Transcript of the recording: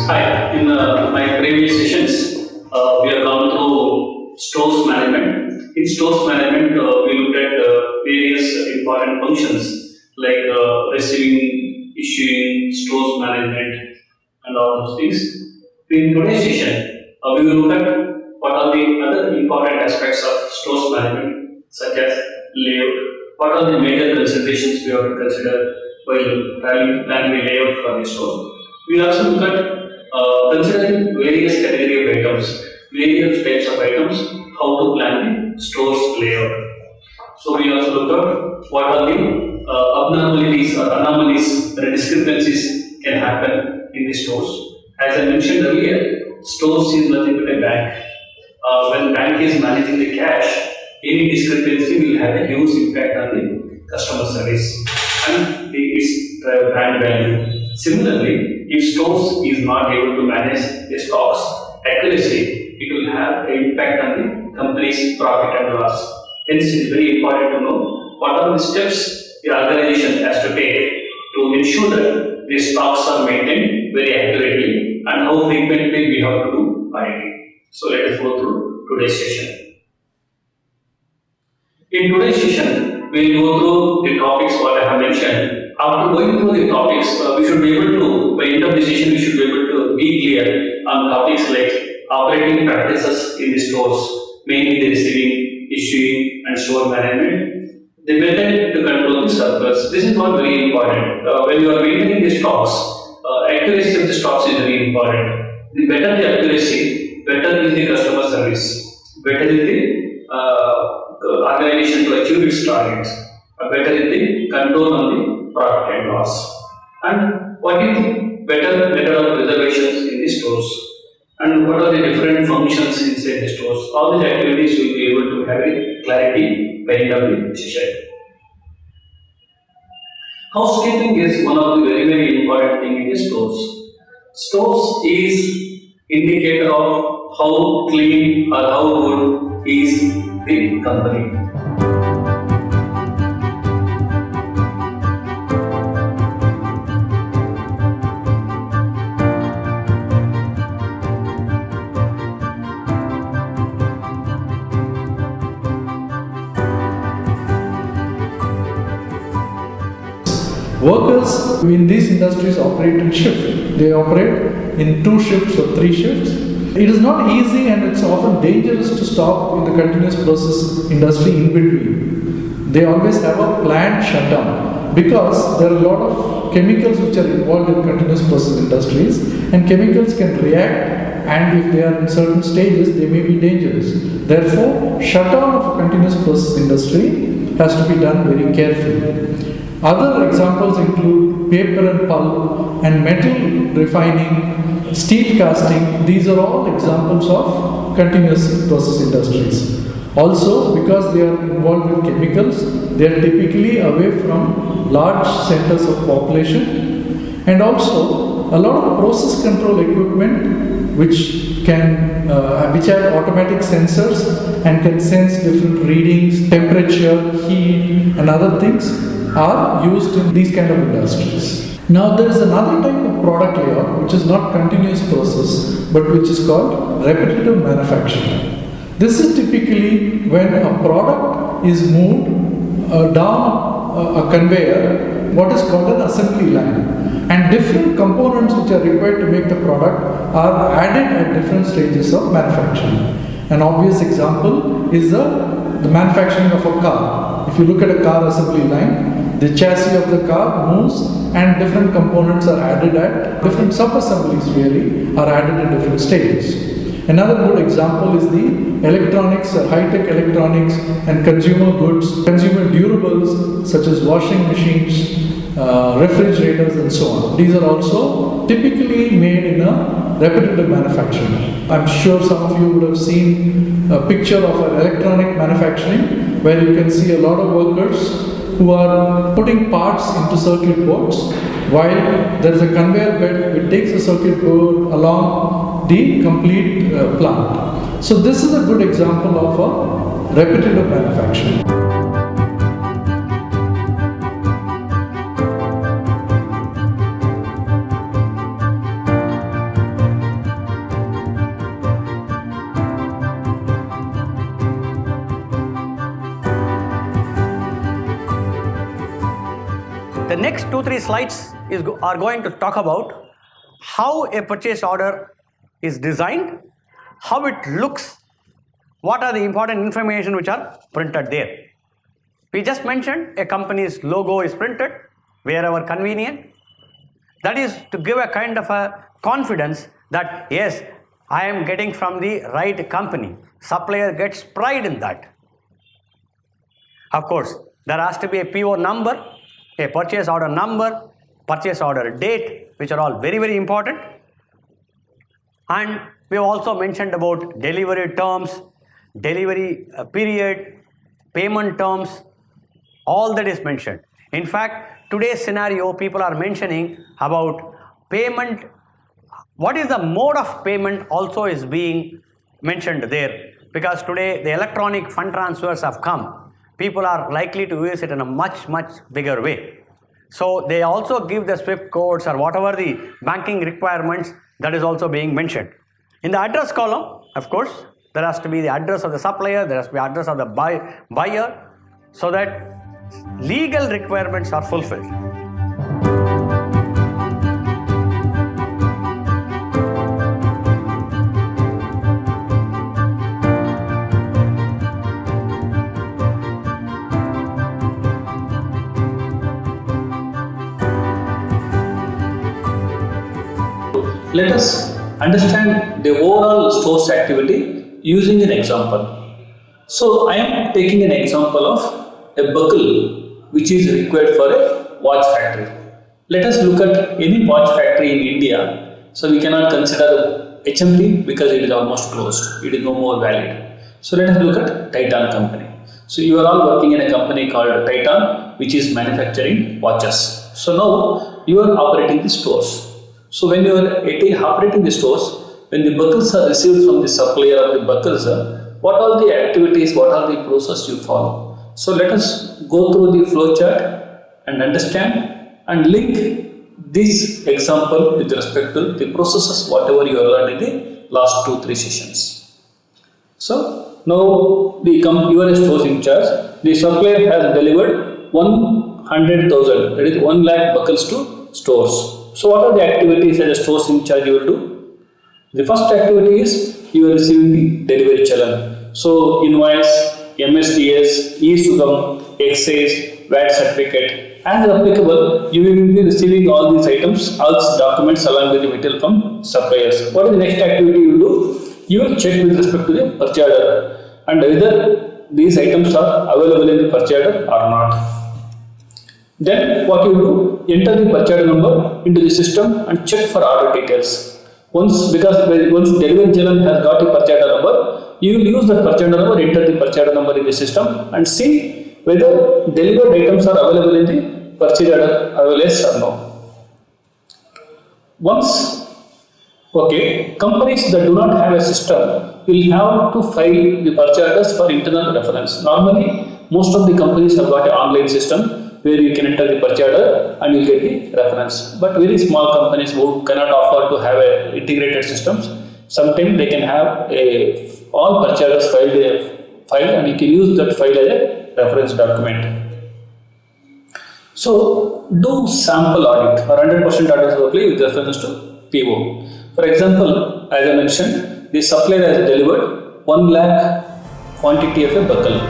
Hi, in my previous sessions, we have gone through stores management. In stores management, we looked at various important functions like receiving, issuing, stores management, and all those things. In today's session, we will look at what are the other important aspects of stores management, such as layout. What are the major considerations we have to consider while planning a layout for the store? We also look at considering various category of items, various types of items, how to plan the store's layout. So we also look at what are the abnormalities or anomalies or discrepancies can happen in the stores. As I mentioned earlier, stores is nothing but a bank. When bank is managing the cash, any discrepancy will have a huge impact on the customer service and its brand value. Similarly, if stores is not able to manage the stocks accuracy, it will have an impact on the company's profit and loss. Hence, it is very important to know what are the steps the organization has to take to ensure that the stocks are maintained very accurately and how frequently we have to do auditing. So let us go through today's session. In today's session, we will go through the topics what I have mentioned. After going through the topics, we should be able to, by end of the session, we should be able to be clear on topics like operating practices in the stores, mainly the receiving, issuing, and store management. The method to control the surplus. This is not very important. When you are maintaining the stocks, accuracy of the stocks is very important. The better the accuracy, better is the customer service, better is the organization to achieve its targets, better is the control on the profit and loss. And what is the better method of reservations in the stores? And what are the different functions inside the stores? All these activities will be able to have a clarity by end of the session. Housekeeping is one of the very important things in the stores. Stores is indicator of how clean or how good is the company. Workers in these industries operate in shift. They operate in 2 shifts or 3 shifts. It is not easy and it's often dangerous to stop in the continuous process industry in between. They always have a planned shutdown because there are a lot of chemicals which are involved in continuous process industries, and chemicals can react, and if they are in certain stages they may be dangerous. Therefore, shutdown of a continuous process industry has to be done very carefully. Other examples include paper and pulp and metal refining, steel casting. These are all examples of continuous process industries. Also, because they are involved with chemicals, they are typically away from large centers of population, and also a lot of process control equipment which have automatic sensors and can sense different readings, temperature, heat, and other things are used in these kind of industries. Now there is another type of product layout which is not continuous process but which is called repetitive manufacturing. This is typically when a product is moved down a conveyor, what is called an assembly line, and different components which are required to make the product are added at different stages of manufacturing. An obvious example is the manufacturing of a car. If you look at a car assembly line, the chassis of the car moves and different components are added at different sub-assemblies really are added in different stages. Another good example is the electronics, high-tech electronics and consumer goods, consumer durables such as washing machines, refrigerators and so on. These are also typically made in a repetitive manufacturing. I'm sure some of you would have seen a picture of an electronic manufacturing where you can see a lot of workers who are putting parts into circuit boards while there is a conveyor belt which takes the circuit board along the complete plant. So this is a good example of a repetitive manufacturing. next 2-3 slides are going to talk about how a purchase order is designed, how it looks, what are the important information which are printed there. We just mentioned a company's logo is printed wherever convenient. That is to give a kind of a confidence that yes, I am getting from the right company. Supplier gets pride in that. Of course, there has to be a PO number, a purchase order number, purchase order date, which are all very, very important. And we have also mentioned about delivery terms, delivery period, payment terms, all that is mentioned. In fact, today's scenario, people are mentioning about payment. What is the mode of payment also is being mentioned there, because today the electronic fund transfers have come. People are likely to use it in a much, much bigger way. So they also give the SWIFT codes or whatever the banking requirements, that is also being mentioned. In the address column, of course, there has to be the address of the supplier, there has to be address of the buyer, so that legal requirements are fulfilled. Let us understand the overall store's activity using an example. So I am taking an example of a buckle which is required for a watch factory. Let us look at any watch factory in India. So we cannot consider HMT because it is almost closed. It is no more valid. So let us look at Titan company. So you are all working in a company called Titan, which is manufacturing watches. So now you are operating the stores. So when you are operating the stores, when the buckles are received from the supplier of the buckles, what are the activities, what are the process you follow? So let us go through the flow chart and understand and link this example with respect to the processes, whatever you have learned in the last 2-3 sessions. So now you are a stores in charge. The supplier has delivered 100,000, that is 1 lakh buckles to stores. So what are the activities as a stores in charge you will do? The first activity is you are receiving the delivery challan. So invoice, MSDS, e-Sugam, excise, VAT certificate. As applicable, you will be receiving all these items, all these documents along with the material from suppliers. What is the next activity you will do? You will check with respect to the purchase order and whether these items are available in the purchase order or not. Then what you do, enter the purchase order number into the system and check for order details. Once delivery challan has got a purchase order number, you will use that purchase order number, enter the purchase order number in the system and see whether delivered items are available in the purchase order, yes or no. Companies that do not have a system will have to file the purchase orders for internal reference. Normally, most of the companies have got an online system where you can enter the purchase order and you will get the reference. But very small companies who cannot afford to have integrated systems, sometimes they can have all purchase orders filed and you can use that file as a reference document. So do sample audit or 100% audit only with reference to PO. For example, as I mentioned, the supplier has delivered 1 lakh quantity of a buckle.